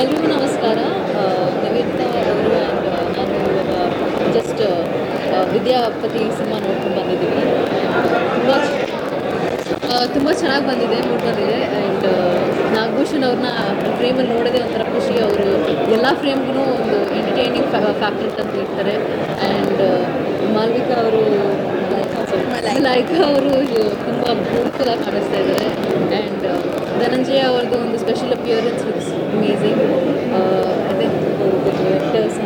ಎಲ್ರಿಗೂ ನಮಸ್ಕಾರ. ನಿವೇದಿತಾ ಅವರು ಆ್ಯಂಡ್ ನಾನು ಇವಾಗ ಜಸ್ಟ್ ವಿದ್ಯಾಪತಿ ಸಿನಿಮಾ ನೋಡ್ಕೊಂಡು ಬಂದಿದ್ದೀವಿ. ತುಂಬ ಚೆನ್ನಾಗಿ ಬಂದಿದೆ, ಮೂಡ್ ಬಂದಿದೆ. ಆ್ಯಂಡ್ ನಾಗಭೂಷಣ್ ಅವ್ರನ್ನ ಫ್ರೇಮಲ್ಲಿ ನೋಡೋದೇ ಒಂಥರ ಖುಷಿ. ಅವರು ಎಲ್ಲ ಫ್ರೇಮ್ಗೂ ಒಂದು ಎಂಟರ್ಟೈನಿಂಗ್ ಫ್ಯಾಕ್ಟರ್ ಅಂತ ಇರ್ತಾರೆ. ಆ್ಯಂಡ್ ಮಾಲ್ವಿಕಾ ಅವರು ಮಲಾಯಿಕಾ ಅವರು ತುಂಬ ಬ್ಯೂಟಿಫುಲ್ ಆಗಿ ಕಾಣಿಸ್ತಾ ಇದ್ದಾರೆ. ಆ್ಯಂಡ್ ಧನಂಜಯ ಅವ್ರದ್ದು ಒಂದು ಸ್ಪೆಷಲ್ ಅಪಿಯರೆನ್ಸ್ ಲುಕ್ಸ್ ಅಮೇಝಿಂಗ್. ಅದೇ ಆ್ಯಕ್ಟರ್ಸ್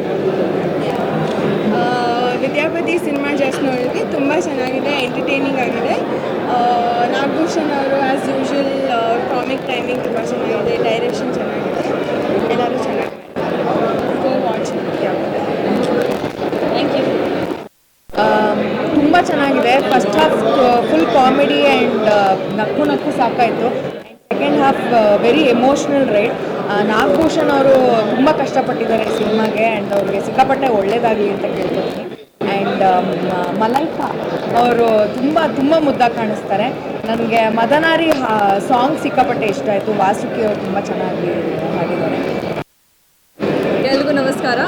ವಿದ್ಯಾಪತಿ ಸಿನಿಮಾ ಜಸ್ಟ್ ನೋಡಿದ್ವಿ, ತುಂಬ ಚೆನ್ನಾಗಿದೆ, ಎಂಟರ್ಟೈನಿಂಗ್ ಆಗಿದೆ. ನಾಗಭೂಷಣ್ ಅವರು ಆ್ಯಸ್ ಯೂಶ್ವಲ್ ಕಾಮಿಕ್ ಟೈಮಿಂಗ್ ತುಂಬ ಚೆನ್ನಾಗಿದೆ, ಡೈರೆಕ್ಷನ್ ಚೆನ್ನಾಗಿದೆ, ಎಲ್ಲರೂ ಚೆನ್ನಾಗಿ go watch Vidyapati. Thank you. ತುಂಬ ಚೆನ್ನಾಗಿದೆ. First half full comedy and ನಕ್ಕು ಸಾಕಾಯಿತು. Second half very emotional right. Nagabhushan ಅವರು ತುಂಬ ಕಷ್ಟಪಟ್ಟಿದ್ದಾರೆ ಸಿನಿಮಾಗೆ ಆ್ಯಂಡ್ ಅವ್ರಿಗೆ ಸಿಕ್ಕಾಪಟ್ಟೆ ಒಳ್ಳೇದಾಗಲಿ ಅಂತ ಕೇಳ್ಕೊತೀನಿ. ಆ್ಯಂಡ್ ಮಲೈಕಾ ಅವರು ತುಂಬ ಮುದ್ದಾಗಿ ಕಾಣಿಸ್ತಾರೆ. ನನಗೆ ಮದನಾರಿ ಸಾಂಗ್ ಸಿಕ್ಕಾಪಟ್ಟೆ ಇಷ್ಟ ಆಯಿತು. ವಾಸುಕಿ ಅವರು ತುಂಬ ಚೆನ್ನಾಗಿ ಹಾಡಿದ್ದಾರೆ. ಎಲ್ರಿಗೂ ನಮಸ್ಕಾರ.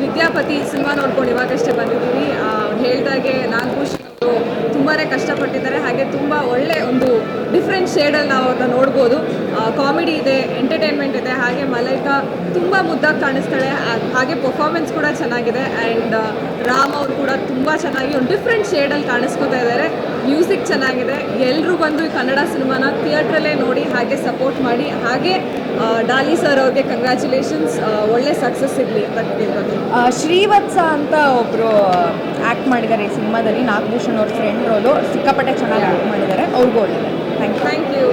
ವಿದ್ಯಾಪತಿ ಸಿನಿಮಾ ನೋಡ್ಕೊಂಡು ಇವಾಗಷ್ಟೇ ಬಂದಿದ್ದೀವಿ. ಹೇಳ್ದಾಗೆ ನಾಗಭೂಷಣ್ ಅವರು ತುಂಬಾ ಕಷ್ಟಪಟ್ಟಿದ್ದಾರೆ, ಹಾಗೆ ತುಂಬ ಒಳ್ಳೆ ಒಂದು ಡಿಫ್ರೆಂಟ್ ಶೇಡಲ್ಲಿ ನಾವು ಅವ್ರನ್ನ ನೋಡ್ಬೋದು. ಕಾಮಿಡಿ ಇದೆ, ಎಂಟರ್ಟೈನ್ಮೆಂಟ್ ಇದೆ, ಹಾಗೆ ಮಲೈಕಾ ತುಂಬ ಮುದ್ದಾಗಿ ಕಾಣಿಸ್ತಾಳೆ, ಹಾಗೆ ಪರ್ಫಾರ್ಮೆನ್ಸ್ ಕೂಡ ಚೆನ್ನಾಗಿದೆ. ಆ್ಯಂಡ್ ರಾಮ್ ಅವರು ಕೂಡ ತುಂಬ ಚೆನ್ನಾಗಿ ಒಂದು ಡಿಫ್ರೆಂಟ್ ಶೇಡಲ್ಲಿ ಕಾಣಿಸ್ಕೊತಾ ಇದ್ದಾರೆ. ಮ್ಯೂಸಿಕ್ ಚೆನ್ನಾಗಿದೆ. ಎಲ್ಲರೂ ಬಂದು ಈ ಕನ್ನಡ ಸಿನಿಮಾನ ಥಿಯೇಟ್ರಲ್ಲೇ ನೋಡಿ ಹಾಗೆ ಸಪೋರ್ಟ್ ಮಾಡಿ. ಹಾಗೆ ಡಾಲಿ ಸರ್ ಅವ್ರಿಗೆ ಕಂಗ್ರ್ಯಾಚುಲೇಷನ್ಸ್, ಒಳ್ಳೆ ಸಕ್ಸಸ್ ಇರಲಿ ಅಂತ ಕೇಳ್ಬೋದು. ಶ್ರೀವತ್ಸ ಅಂತ ಒಬ್ಬರು ಆ್ಯಕ್ಟ್ ಮಾಡಿದ್ದಾರೆ ಈ ಸಿನಿಮಾದಲ್ಲಿ. ನಾಗಭೂಷಣ್ ಅವ್ರ ಫ್ರೆಂಡ್ ರೋಲು ಸಿಕ್ಕಾಪಟ್ಟೆ ಚೆನ್ನಾಗಿ ಆ್ಯಕ್ಟ್ ಮಾಡಿದ್ದಾರೆ. ಅವ್ರಿಗೂ ಒಳ್ಳೆಯದು. Thank you.